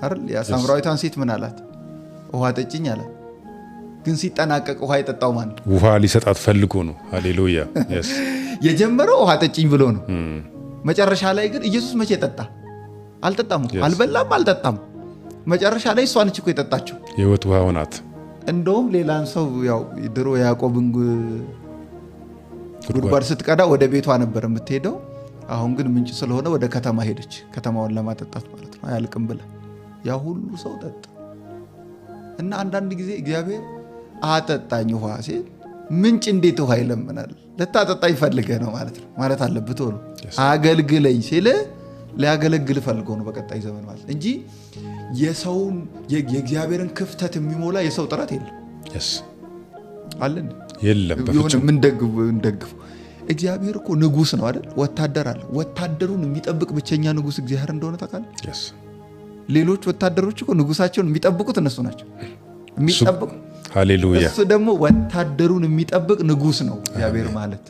አይደል? ያ ሳምራዊቷን ሴት ምን አላት? ውሃ ጠጭኝ አላት። ግን ሲጠናቀቅ ውሃ የጠጣው ማን ነው? ውሃ ሊሰጣት ፈልጎ ነው። ሃሌሉያ። የጀመረው ውሃ ጠጭኝ ብሎ ነው። መጨረሻ ላይ ግን ኢየሱስ መቼ ጠጣ? አልጠጣም። አልበላም፣ አልጠጣም። መጨረሻ ላይ እሷ ነች እኮ የጠጣችው። የህይወት ውሃ ሆናት። እንደውም ሌላን ሰው ያው ድሮ ያዕቆብን ጉድጓድ ስትቀዳ ወደ ቤቷ ነበር የምትሄደው። አሁን ግን ምንጭ ስለሆነ ወደ ከተማ ሄደች፣ ከተማውን ለማጠጣት ማለት ነው። አያልቅም ብላ ያ ሁሉ ሰው ጠጣ። እና አንዳንድ ጊዜ እግዚአብሔር አጠጣኝ ውሃ ሲል ምንጭ እንዴት ውሃ ይለምናል? ልታጠጣኝ ፈልገህ ነው ማለት ነው ማለት አለብህ። ቶሎ አገልግለኝ ሲል ሊያገለግል ፈልጎ ነው በቀጣይ ዘመን ማለት እንጂ የሰውን የእግዚአብሔርን ክፍተት የሚሞላ የሰው ጥረት የለም። አለን የለም። በፍጹም ምን ደግፉ። እግዚአብሔር እኮ ንጉስ ነው አይደል? ወታደር አለ። ወታደሩን የሚጠብቅ ብቸኛ ንጉስ እግዚአብሔር እንደሆነ ታውቃለህ? ሌሎች ወታደሮች እኮ ንጉሳቸውን የሚጠብቁት እነሱ ናቸው የሚጠብቁ። ሃሌሉያ። እሱ ደግሞ ወታደሩን የሚጠብቅ ንጉስ ነው እግዚአብሔር ማለት